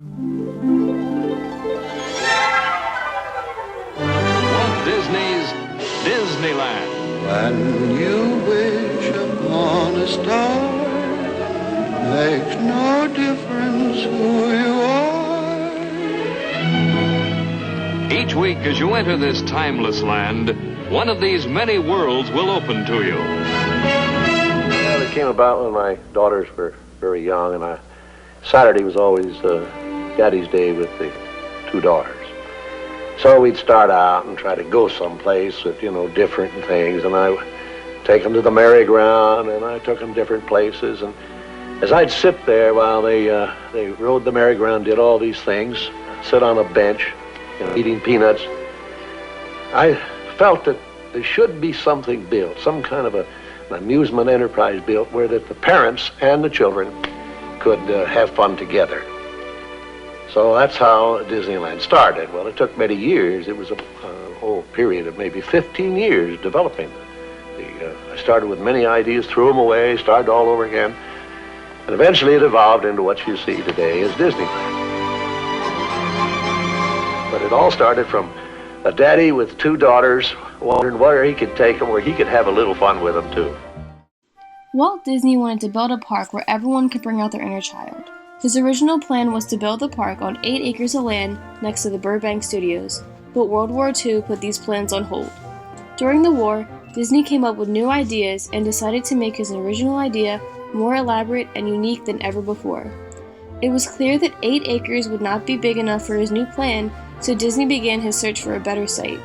Walt Disney's Disneyland. When you wish upon a star, makes no difference who you are. Each week as you enter this timeless land, one of these many worlds will open to you. Well, it came about when my daughters were very young, and Saturday was always Daddy's Day with the two daughters. So we'd start out and try to go someplace with, different things, and I take them to the merry-go-round, and I took them different places, and as I'd sit there while they rode the merry-go-round, did all these things, sit on a bench, eating peanuts, I felt that there should be something built, some kind of an amusement enterprise built where that the parents and the children could have fun together. So that's how Disneyland started. Well, it took many years. It was a whole period of maybe 15 years developing. I started with many ideas, threw them away, started all over again, and eventually it evolved into what you see today as Disneyland. But it all started from a daddy with two daughters wondering where he could take them, where he could have a little fun with them too. Walt Disney wanted to build a park where everyone could bring out their inner child. His original plan was to build the park on 8 acres of land next to the Burbank Studios, but World War II put these plans on hold. During the war, Disney came up with new ideas and decided to make his original idea more elaborate and unique than ever before. It was clear that 8 acres would not be big enough for his new plan, so Disney began his search for a better site.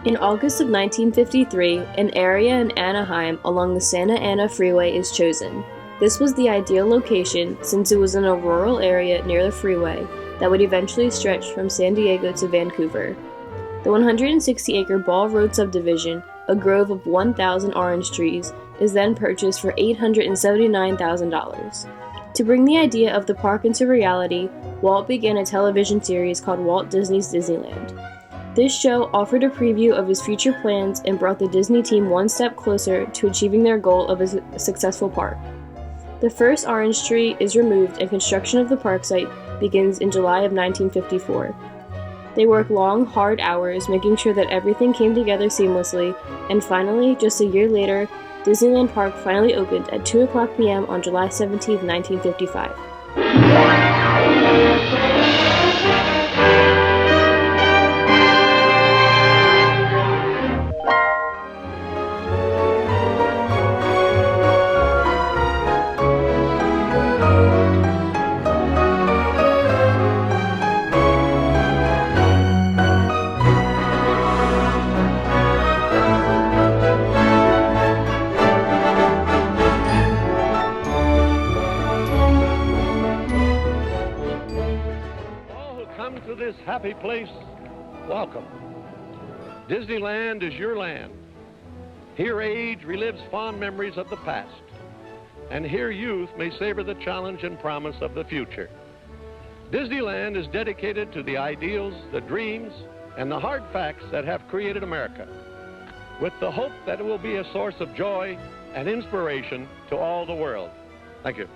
In August of 1953, an area in Anaheim along the Santa Ana Freeway is chosen. This was the ideal location since it was in a rural area near the freeway that would eventually stretch from San Diego to Vancouver. The 160-acre Ball Road subdivision, a grove of 1,000 orange trees, is then purchased for $879,000. To bring the idea of the park into reality, Walt began a television series called Walt Disney's Disneyland. This show offered a preview of his future plans and brought the Disney team one step closer to achieving their goal of a successful park. The first orange tree is removed and construction of the park site begins in July of 1954. They work long, hard hours making sure that everything came together seamlessly, and finally, just a year later, Disneyland Park finally opened at 2:00 p.m. on July 17, 1955. This happy place, welcome. Disneyland is your land. Here age relives fond memories of the past, and here youth may savor the challenge and promise of the future. Disneyland is dedicated to the ideals, the dreams, and the hard facts that have created America, with the hope that it will be a source of joy and inspiration to all the world. Thank you.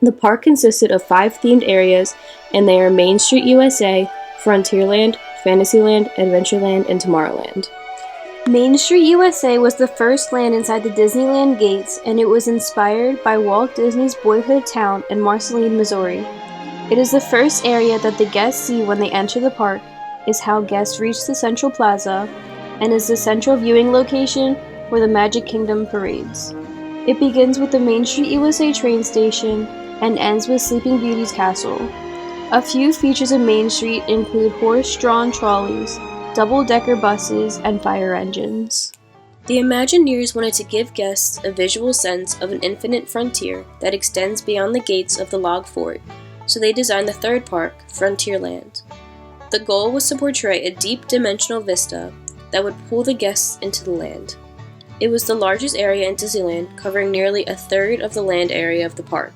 The park consisted of 5 themed areas, and they are Main Street USA, Frontierland, Fantasyland, Adventureland, and Tomorrowland. Main Street USA was the first land inside the Disneyland gates, and it was inspired by Walt Disney's boyhood town in Marceline, Missouri. It is the first area that the guests see when they enter the park, is how guests reach the Central Plaza, and is the central viewing location where the Magic Kingdom parades. It begins with the Main Street USA train station and ends with Sleeping Beauty's castle. A few features of Main Street include horse-drawn trolleys, double-decker buses, and fire engines. The Imagineers wanted to give guests a visual sense of an infinite frontier that extends beyond the gates of the log fort, so they designed the third park, Frontierland. The goal was to portray a deep dimensional vista that would pull the guests into the land. It was the largest area in Disneyland, covering nearly a third of the land area of the park.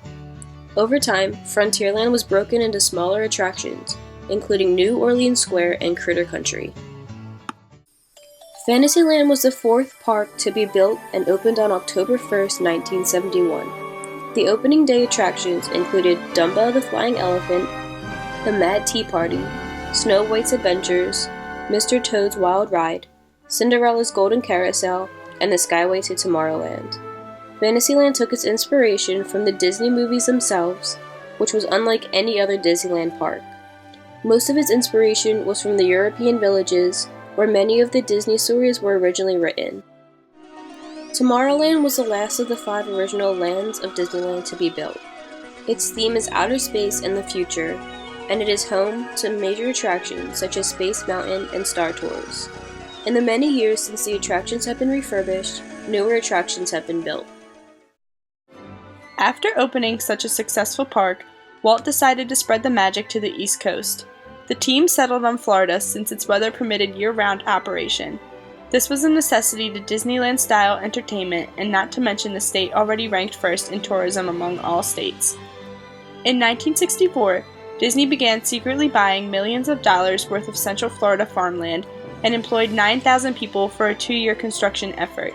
Over time, Frontierland was broken into smaller attractions, including New Orleans Square and Critter Country. Fantasyland was the 4th park to be built and opened on October 1st, 1971. The opening day attractions included Dumbo the Flying Elephant, The Mad Tea Party, Snow White's Adventures, Mr. Toad's Wild Ride, Cinderella's Golden Carousel, and the Skyway to Tomorrowland. Fantasyland took its inspiration from the Disney movies themselves, which was unlike any other Disneyland park. Most of its inspiration was from the European villages, where many of the Disney stories were originally written. Tomorrowland was the last of the 5 original lands of Disneyland to be built. Its theme is outer space and the future, and it is home to major attractions such as Space Mountain and Star Tours. In the many years since the attractions have been refurbished, newer attractions have been built. After opening such a successful park, Walt decided to spread the magic to the East Coast. The team settled on Florida since its weather permitted year-round operation. This was a necessity to Disneyland-style entertainment, and not to mention the state already ranked first in tourism among all states. In 1964, Disney began secretly buying millions of dollars worth of Central Florida farmland and employed 9,000 people for a 2-year construction effort.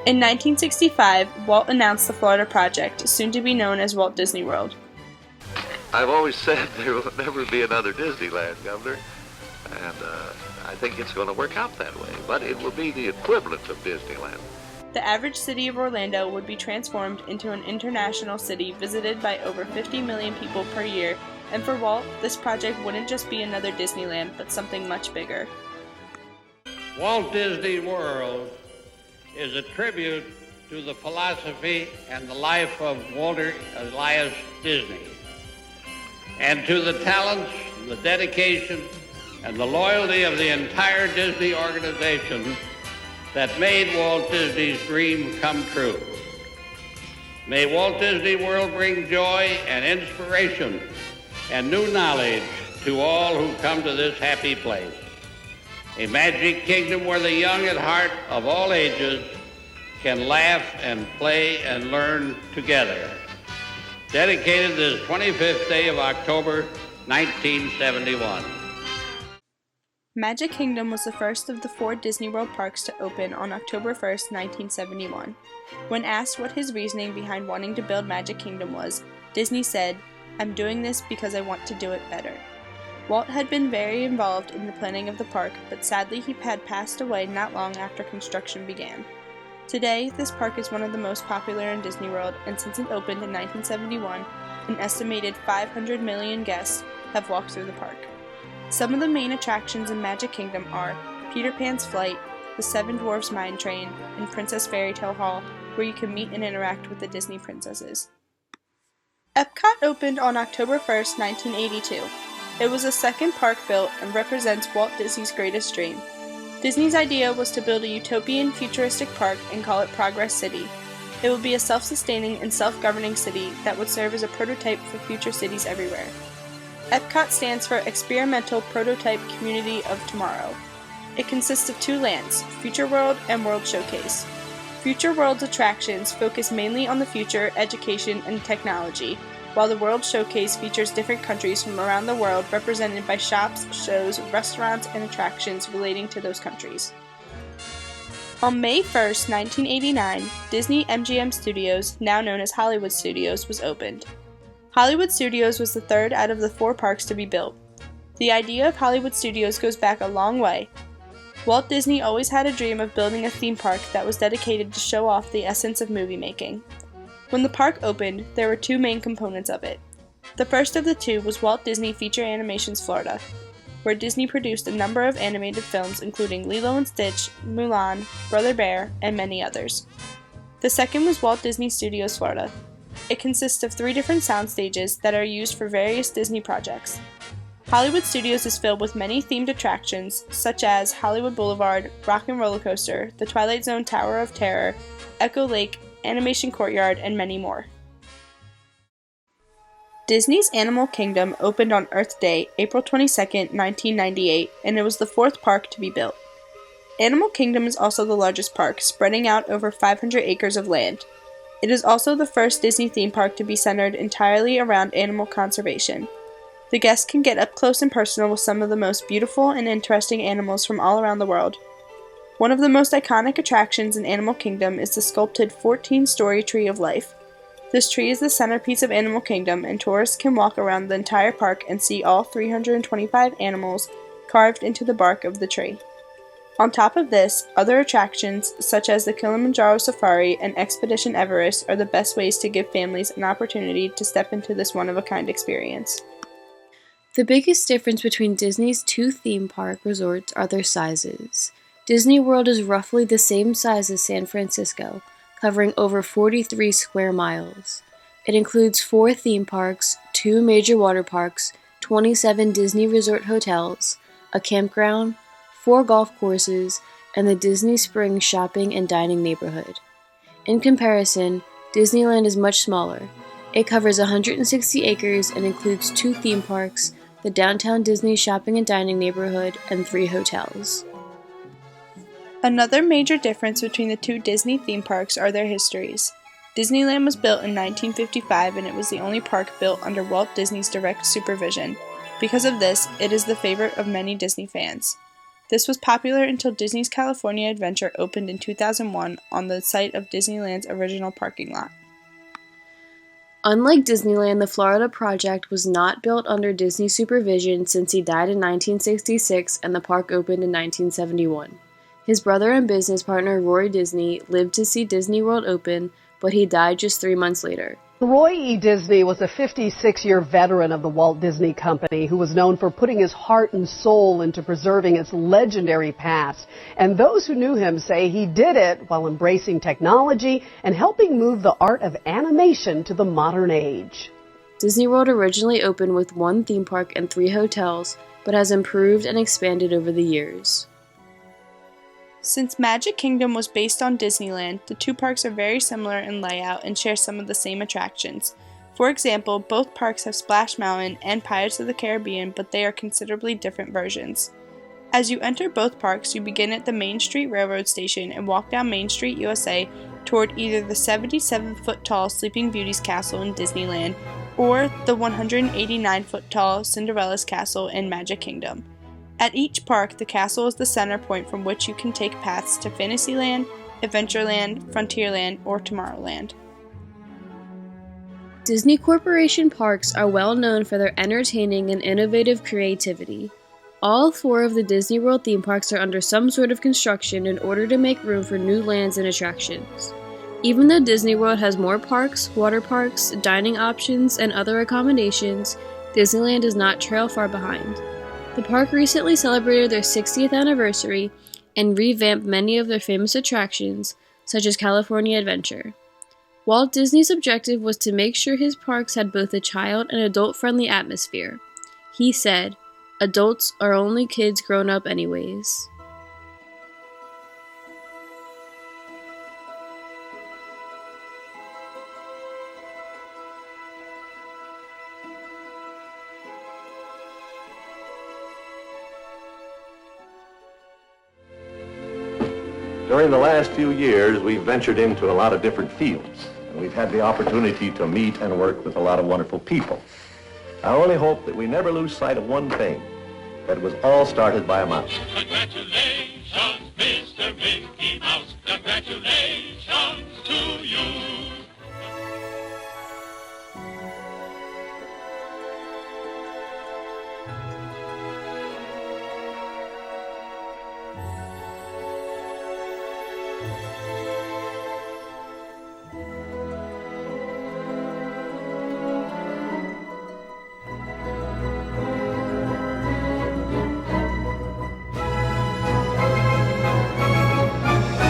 In 1965, Walt announced the Florida project, soon to be known as Walt Disney World. I've always said there will never be another Disneyland, Governor, and I think it's going to work out that way, but it will be the equivalent of Disneyland. The average city of Orlando would be transformed into an international city visited by over 50 million people per year, and for Walt, this project wouldn't just be another Disneyland, but something much bigger. Walt Disney World is a tribute to the philosophy and the life of Walter Elias Disney, and to the talents, the dedication, and the loyalty of the entire Disney organization that made Walt Disney's dream come true. May Walt Disney World bring joy and inspiration and new knowledge to all who come to this happy place. A magic kingdom where the young at heart of all ages can laugh and play and learn together. Dedicated this 25th day of October, 1971. Magic Kingdom was the first of the 4 Disney World parks to open on October 1st, 1971. When asked what his reasoning behind wanting to build Magic Kingdom was, Disney said, "I'm doing this because I want to do it better." Walt had been very involved in the planning of the park, but sadly he had passed away not long after construction began. Today, this park is one of the most popular in Disney World, and since it opened in 1971, an estimated 500 million guests have walked through the park. Some of the main attractions in Magic Kingdom are Peter Pan's Flight, the 7 Dwarfs Mine Train, and Princess Fairy Tale Hall, where you can meet and interact with the Disney princesses. Epcot opened on October 1st, 1982. It was the second park built and represents Walt Disney's greatest dream. Disney's idea was to build a utopian, futuristic park and call it Progress City. It would be a self-sustaining and self-governing city that would serve as a prototype for future cities everywhere. Epcot stands for Experimental Prototype Community of Tomorrow. It consists of 2 lands, Future World and World Showcase. Future World's attractions focus mainly on the future, education, and technology, while the World Showcase features different countries from around the world represented by shops, shows, restaurants, and attractions relating to those countries. On May 1st, 1989, Disney MGM Studios, now known as Hollywood Studios, was opened. Hollywood Studios was the 3rd out of the 4 parks to be built. The idea of Hollywood Studios goes back a long way. Walt Disney always had a dream of building a theme park that was dedicated to show off the essence of movie making. When the park opened, there were 2 main components of it. The first of the 2 was Walt Disney Feature Animations Florida, where Disney produced a number of animated films including Lilo and Stitch, Mulan, Brother Bear, and many others. The second was Walt Disney Studios Florida. It consists of 3 different sound stages that are used for various Disney projects. Hollywood Studios is filled with many themed attractions such as Hollywood Boulevard, Rock and Roller Coaster, the Twilight Zone Tower of Terror, Echo Lake, Animation Courtyard, and many more. Disney's Animal Kingdom opened on Earth Day, April 22, 1998, and it was the 4th park to be built. Animal Kingdom is also the largest park, spreading out over 500 acres of land. It is also the first Disney theme park to be centered entirely around animal conservation. The guests can get up close and personal with some of the most beautiful and interesting animals from all around the world. One of the most iconic attractions in Animal Kingdom is the sculpted 14-story Tree of Life. This tree is the centerpiece of Animal Kingdom, and tourists can walk around the entire park and see all 325 animals carved into the bark of the tree. On top of this, other attractions such as the Kilimanjaro Safari and Expedition Everest are the best ways to give families an opportunity to step into this one-of-a-kind experience. The biggest difference between Disney's two theme park resorts are their sizes. Disney World is roughly the same size as San Francisco, covering over 43 square miles. It includes 4 theme parks, 2 major water parks, 27 Disney Resort hotels, a campground, 4 golf courses, and the Disney Springs shopping and dining neighborhood. In comparison, Disneyland is much smaller. It covers 160 acres and includes 2 theme parks, the downtown Disney shopping and dining neighborhood, and 3 hotels. Another major difference between the two Disney theme parks are their histories. Disneyland was built in 1955 and it was the only park built under Walt Disney's direct supervision. Because of this, it is the favorite of many Disney fans. This was popular until Disney's California Adventure opened in 2001 on the site of Disneyland's original parking lot. Unlike Disneyland, the Florida project was not built under Disney supervision since he died in 1966 and the park opened in 1971. His brother and business partner Roy Disney lived to see Disney World open, but he died just 3 months later. Roy E. Disney was a 56-year veteran of the Walt Disney Company who was known for putting his heart and soul into preserving its legendary past. And those who knew him say he did it while embracing technology and helping move the art of animation to the modern age. Disney World originally opened with 1 theme park and 3 hotels, but has improved and expanded over the years. Since Magic Kingdom was based on Disneyland, the two parks are very similar in layout and share some of the same attractions. For example, both parks have Splash Mountain and Pirates of the Caribbean, but they are considerably different versions. As you enter both parks, you begin at the Main Street Railroad Station and walk down Main Street, USA toward either the 77-foot-tall Sleeping Beauty's Castle in Disneyland or the 189-foot-tall Cinderella's Castle in Magic Kingdom. At each park, the castle is the center point from which you can take paths to Fantasyland, Adventureland, Frontierland, or Tomorrowland. Disney Corporation parks are well known for their entertaining and innovative creativity. All 4 of the Disney World theme parks are under some sort of construction in order to make room for new lands and attractions. Even though Disney World has more parks, water parks, dining options, and other accommodations, Disneyland does not trail far behind. The park recently celebrated their 60th anniversary and revamped many of their famous attractions, such as California Adventure. Walt Disney's objective was to make sure his parks had both a child and adult-friendly atmosphere. He said, "Adults are only kids grown up anyways." During the last few years, we've ventured into a lot of different fields, and we've had the opportunity to meet and work with a lot of wonderful people. I only hope that we never lose sight of one thing, that it was all started by a mouse. Congratulations, Mr. Mickey Mouse. Congratulations to you.